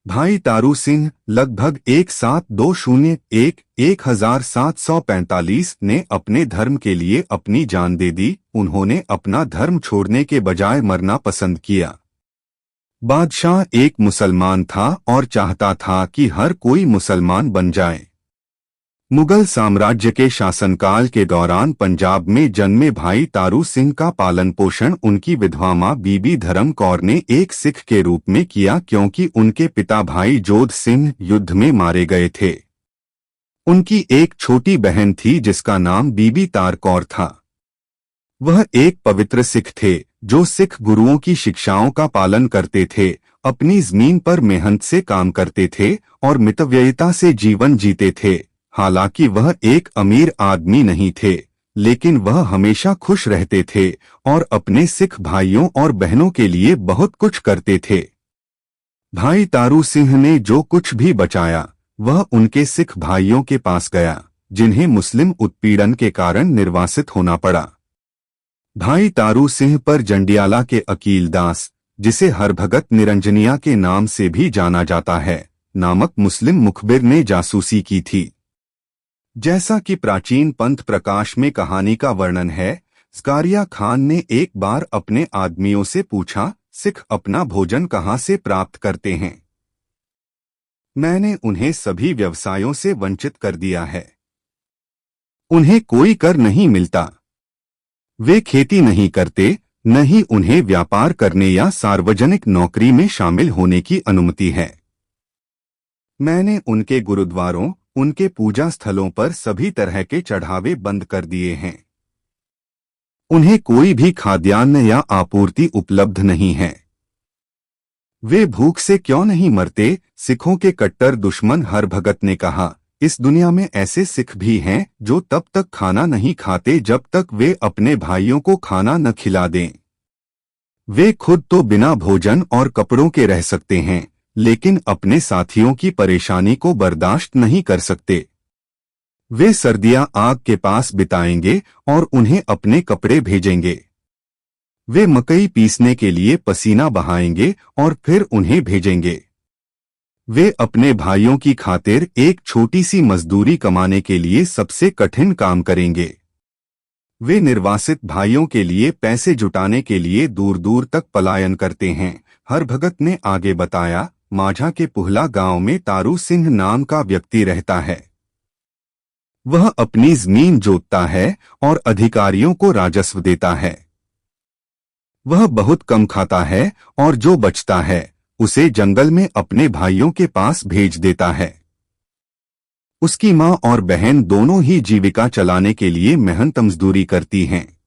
भाई तारू सिंह लगभग 1745 ने अपने धर्म के लिए अपनी जान दे दी। उन्होंने अपना धर्म छोड़ने के बजाय मरना पसंद किया। बादशाह एक मुसलमान था और चाहता था कि हर कोई मुसलमान बन जाए। मुगल साम्राज्य के शासनकाल के दौरान पंजाब में जन्मे भाई तारू सिंह का पालन पोषण उनकी विधवा मां बीबी धर्म कौर ने एक सिख के रूप में किया, क्योंकि उनके पिता भाई जोध सिंह युद्ध में मारे गए थे। उनकी एक छोटी बहन थी जिसका नाम बीबी तार कौर था। वह एक पवित्र सिख थे जो सिख गुरुओं की शिक्षाओं का पालन करते थे, अपनी जमीन पर मेहनत से काम करते थे और मितव्ययिता से जीवन जीते थे। हालांकि वह एक अमीर आदमी नहीं थे, लेकिन वह हमेशा खुश रहते थे और अपने सिख भाइयों और बहनों के लिए बहुत कुछ करते थे। भाई तारू सिंह ने जो कुछ भी बचाया वह उनके सिख भाइयों के पास गया, जिन्हें मुस्लिम उत्पीड़न के कारण निर्वासित होना पड़ा। भाई तारू सिंह पर जंडियाला के अकील दास, जिसे हरभगत निरंजनिया के नाम से भी जाना जाता है, नामक मुस्लिम मुखबिर ने जासूसी की थी। जैसा कि प्राचीन पंथ प्रकाश में कहानी का वर्णन है, ज़कारिया खान ने एक बार अपने आदमियों से पूछा, सिख अपना भोजन कहाँ से प्राप्त करते हैं? मैंने उन्हें सभी व्यवसायों से वंचित कर दिया है। उन्हें कोई कर नहीं मिलता। वे खेती नहीं करते, न ही उन्हें व्यापार करने या सार्वजनिक नौकरी में शामिल होने की अनुमति है। मैंने उनके गुरुद्वारों, उनके पूजा स्थलों पर सभी तरह के चढ़ावे बंद कर दिए हैं। उन्हें कोई भी खाद्यान्न या आपूर्ति उपलब्ध नहीं है। वे भूख से क्यों नहीं मरते? सिखों के कट्टर दुश्मन हरभगत ने कहा, इस दुनिया में ऐसे सिख भी हैं जो तब तक खाना नहीं खाते जब तक वे अपने भाइयों को खाना न खिला दें। वे खुद तो बिना भोजन और कपड़ों के रह सकते हैं, लेकिन अपने साथियों की परेशानी को बर्दाश्त नहीं कर सकते। वे सर्दियां आग के पास बिताएंगे और उन्हें अपने कपड़े भेजेंगे। वे मकई पीसने के लिए पसीना बहाएंगे और फिर उन्हें भेजेंगे। वे अपने भाइयों की खातिर एक छोटी सी मजदूरी कमाने के लिए सबसे कठिन काम करेंगे। वे निर्वासित भाइयों के लिए पैसे जुटाने के लिए दूर दूर तक पलायन करते हैं। हरभगत ने आगे बताया, माझा के पुहला गांव में तारू सिंह नाम का व्यक्ति रहता है। वह अपनी जमीन जोतता है और अधिकारियों को राजस्व देता है। वह बहुत कम खाता है और जो बचता है उसे जंगल में अपने भाइयों के पास भेज देता है। उसकी मां और बहन दोनों ही जीविका चलाने के लिए मेहनत मजदूरी करती हैं।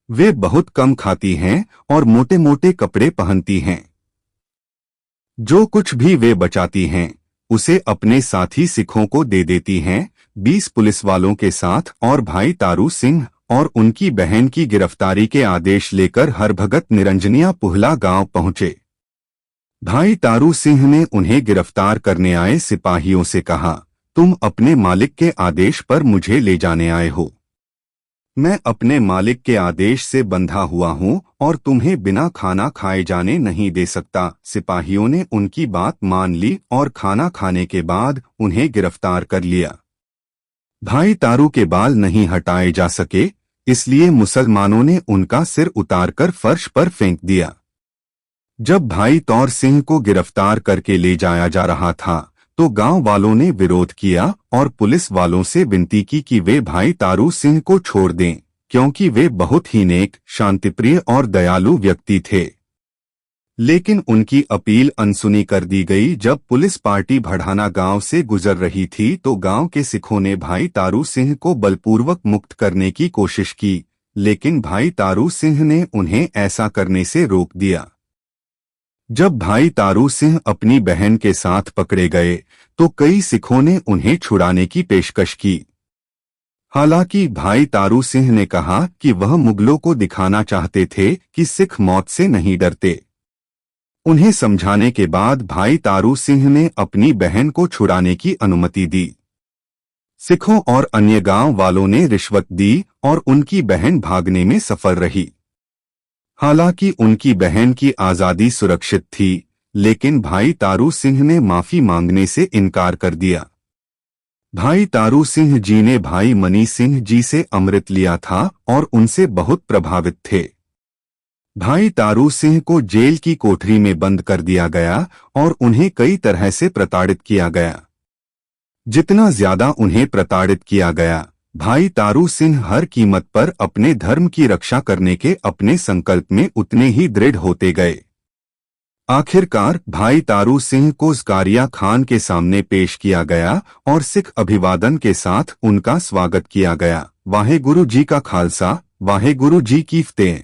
वे बहुत कम खाती हैं और मोटे मोटे कपड़े पहनती हैं। जो कुछ भी वे बचाती हैं उसे अपने साथी सिखों को दे देती हैं। 20 पुलिस वालों के साथ और भाई तारू सिंह और उनकी बहन की गिरफ्तारी के आदेश लेकर हरभगत निरंजनिया पुहला गांव पहुंचे। भाई तारू सिंह ने उन्हें गिरफ्तार करने आए सिपाहियों से कहा, तुम अपने मालिक के आदेश पर मुझे ले जाने आए हो। मैं अपने मालिक के आदेश से बंधा हुआ हूं और तुम्हें बिना खाना खाए जाने नहीं दे सकता। सिपाहियों ने उनकी बात मान ली और खाना खाने के बाद उन्हें गिरफ्तार कर लिया। भाई तारू के बाल नहीं हटाए जा सके, इसलिए मुसलमानों ने उनका सिर उतारकर फर्श पर फेंक दिया। जब भाई तौर सिंह को गिरफ्तार करके ले जाया जा रहा था तो गांव वालों ने विरोध किया और पुलिस वालों से विनती की कि वे भाई तारू सिंह को छोड़ दें, क्योंकि वे बहुत ही नेक, शांतिप्रिय और दयालु व्यक्ति थे। लेकिन उनकी अपील अनसुनी कर दी गई। जब पुलिस पार्टी भड़ाना गांव से गुजर रही थी तो गांव के सिखों ने भाई तारू सिंह को बलपूर्वक मुक्त करने की कोशिश की, लेकिन भाई तारू सिंह ने उन्हें ऐसा करने से रोक दिया। जब भाई तारू सिंह अपनी बहन के साथ पकड़े गए तो कई सिखों ने उन्हें छुड़ाने की पेशकश की। हालांकि भाई तारू सिंह ने कहा कि वह मुगलों को दिखाना चाहते थे कि सिख मौत से नहीं डरते। उन्हें समझाने के बाद भाई तारू सिंह ने अपनी बहन को छुड़ाने की अनुमति दी। सिखों और अन्य गांव वालों ने रिश्वत दी और उनकी बहन भागने में सफल रही। हालांकि उनकी बहन की आजादी सुरक्षित थी, लेकिन भाई तारू सिंह ने माफी मांगने से इनकार कर दिया। भाई तारू सिंह जी ने भाई मनी सिंह जी से अमृत लिया था और उनसे बहुत प्रभावित थे। भाई तारू सिंह को जेल की कोठरी में बंद कर दिया गया और उन्हें कई तरह से प्रताड़ित किया गया। जितना ज्यादा उन्हें प्रताड़ित किया गया, भाई तारू सिंह हर कीमत पर अपने धर्म की रक्षा करने के अपने संकल्प में उतने ही दृढ़ होते गए। आखिरकार भाई तारू सिंह को ज़कारिया खान के सामने पेश किया गया और सिख अभिवादन के साथ उनका स्वागत किया गया। वाहेगुरु जी का खालसा, वाहेगुरु जी की फतेह।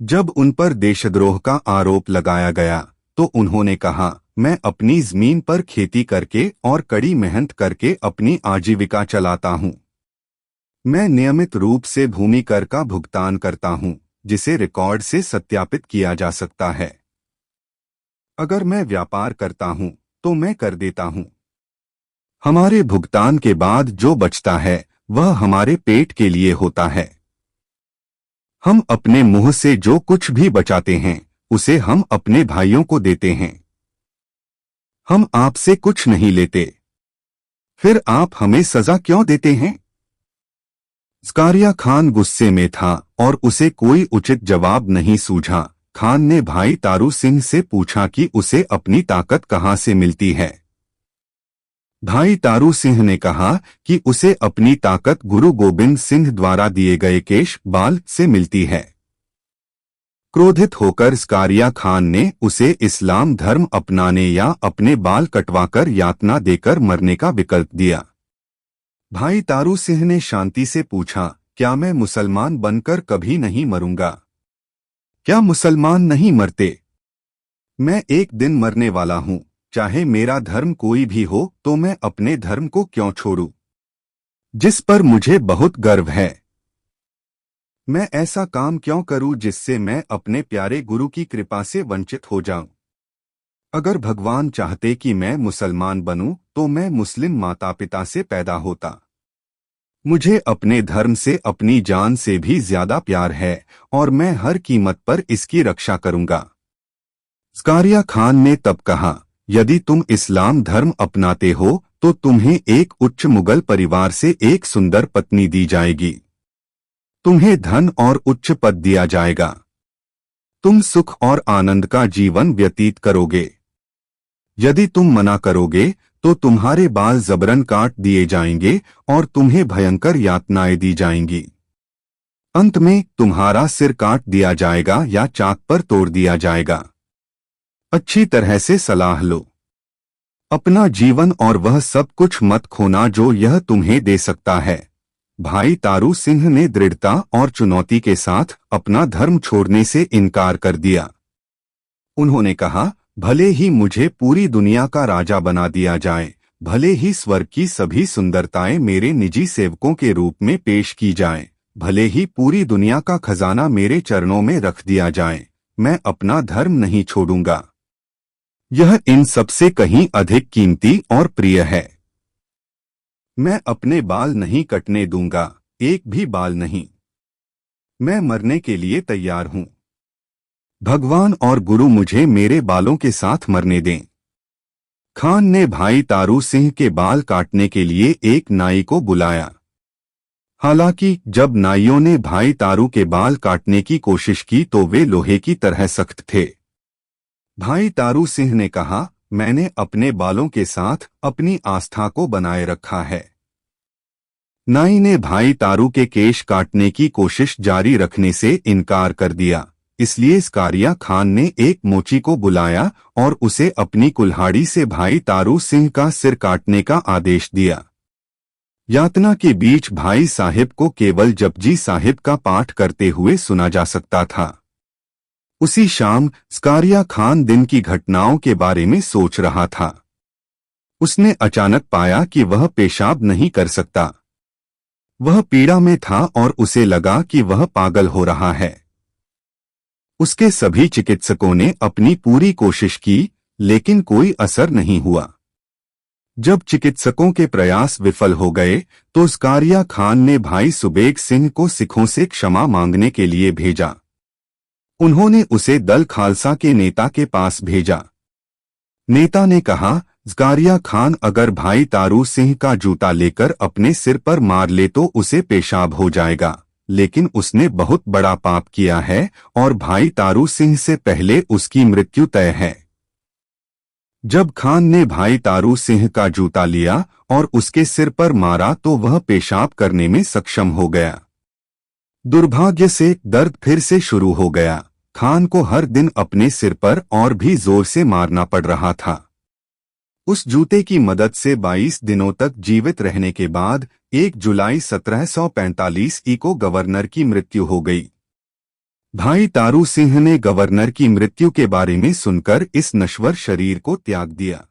जब उन पर देशद्रोह का आरोप लगाया गया तो उन्होंने कहा, मैं अपनी जमीन पर खेती करके और कड़ी मेहनत करके अपनी आजीविका चलाता हूँ। मैं नियमित रूप से भूमि कर का भुगतान करता हूँ, जिसे रिकॉर्ड से सत्यापित किया जा सकता है। अगर मैं व्यापार करता हूँ तो मैं कर देता हूँ। हमारे भुगतान के बाद जो बचता है वह हमारे पेट के लिए होता है। हम अपने मुंह से जो कुछ भी बचाते हैं उसे हम अपने भाइयों को देते हैं। हम आपसे कुछ नहीं लेते, फिर आप हमें सजा क्यों देते हैं? ज़कारिया खान गुस्से में था और उसे कोई उचित जवाब नहीं सूझा। खान ने भाई तारू सिंह से पूछा कि उसे अपनी ताकत कहाँ से मिलती है। भाई तारू सिंह ने कहा कि उसे अपनी ताकत गुरु गोबिंद सिंह द्वारा दिए गए केश बाल से मिलती है। क्रोधित होकर ज़कारिया खान ने उसे इस्लाम धर्म अपनाने या अपने बाल कटवाकर यातना देकर मरने का विकल्प दिया। भाई तारू सिंह ने शांति से पूछा, क्या मैं मुसलमान बनकर कभी नहीं मरूंगा? क्या मुसलमान नहीं मरते? मैं एक दिन मरने वाला हूं। चाहे मेरा धर्म कोई भी हो तो मैं अपने धर्म को क्यों छोड़ूं, जिस पर मुझे बहुत गर्व है। मैं ऐसा काम क्यों करूं जिससे मैं अपने प्यारे गुरु की कृपा से वंचित हो जाऊं? अगर भगवान चाहते कि मैं मुसलमान बनूं तो मैं मुस्लिम माता पिता से पैदा होता। मुझे अपने धर्म से अपनी जान से भी ज्यादा प्यार है और मैं हर कीमत पर इसकी रक्षा करूंगा। ज़कारिया खान ने तब कहा, यदि तुम इस्लाम धर्म अपनाते हो तो तुम्हें एक उच्च मुगल परिवार से एक सुंदर पत्नी दी जाएगी। तुम्हें धन और उच्च पद दिया जाएगा। तुम सुख और आनंद का जीवन व्यतीत करोगे। यदि तुम मना करोगे तो तुम्हारे बाल जबरन काट दिए जाएंगे और तुम्हें भयंकर यातनाएं दी जाएंगी। अंत में तुम्हारा सिर काट दिया जाएगा या चाक पर तोड़ दिया जाएगा। अच्छी तरह से सलाह लो। अपना जीवन और वह सब कुछ मत खोना जो यह तुम्हें दे सकता है। भाई तारू सिंह ने दृढ़ता और चुनौती के साथ अपना धर्म छोड़ने से इनकार कर दिया। उन्होंने कहा, भले ही मुझे पूरी दुनिया का राजा बना दिया जाए, भले ही स्वर्ग की सभी सुंदरताएं मेरे निजी सेवकों के रूप में पेश की जाएं, भले ही पूरी दुनिया का खजाना मेरे चरणों में रख दिया जाए, मैं अपना धर्म नहीं छोड़ूंगा। यह इन सबसे कहीं अधिक कीमती और प्रिय है। मैं अपने बाल नहीं कटने दूंगा, एक भी बाल नहीं। मैं मरने के लिए तैयार हूं। भगवान और गुरु मुझे मेरे बालों के साथ मरने दें। खान ने भाई तारू सिंह के बाल काटने के लिए एक नाई को बुलाया। हालांकि जब नाइयों ने भाई तारू के बाल काटने की कोशिश की तो वे लोहे की तरह सख्त थे। भाई तारू सिंह ने कहा, मैंने अपने बालों के साथ अपनी आस्था को बनाए रखा है। नाई ने भाई तारू के केश काटने की कोशिश जारी रखने से इनकार कर दिया। इसलिए ज़कारिया खान ने एक मोची को बुलाया और उसे अपनी कुल्हाड़ी से भाई तारू सिंह का सिर काटने का आदेश दिया। यातना के बीच भाई साहिब को केवल जपजी साहिब का पाठ करते हुए सुना जा सकता था। उसी शाम ज़कारिया खान दिन की घटनाओं के बारे में सोच रहा था। उसने अचानक पाया कि वह पेशाब नहीं कर सकता। वह पीड़ा में था और उसे लगा कि वह पागल हो रहा है। उसके सभी चिकित्सकों ने अपनी पूरी कोशिश की, लेकिन कोई असर नहीं हुआ। जब चिकित्सकों के प्रयास विफल हो गए तो ज़कारिया खान ने भाई सुबेग सिंह को सिखों से क्षमा मांगने के लिए भेजा। उन्होंने उसे दल खालसा के नेता के पास भेजा। नेता ने कहा, ज़कारिया खान अगर भाई तारू सिंह का जूता लेकर अपने सिर पर मार ले तो उसे पेशाब हो जाएगा, लेकिन उसने बहुत बड़ा पाप किया है और भाई तारू सिंह से पहले उसकी मृत्यु तय है। जब खान ने भाई तारू सिंह का जूता लिया और उसके सिर पर मारा तो वह पेशाब करने में सक्षम हो गया। दुर्भाग्य से दर्द फिर से शुरू हो गया। खान को हर दिन अपने सिर पर और भी जोर से मारना पड़ रहा था। उस जूते की मदद से 22 दिनों तक जीवित रहने के बाद 1 जुलाई 1745 को गवर्नर की मृत्यु हो गई। भाई तारू सिंह ने गवर्नर की मृत्यु के बारे में सुनकर इस नश्वर शरीर को त्याग दिया।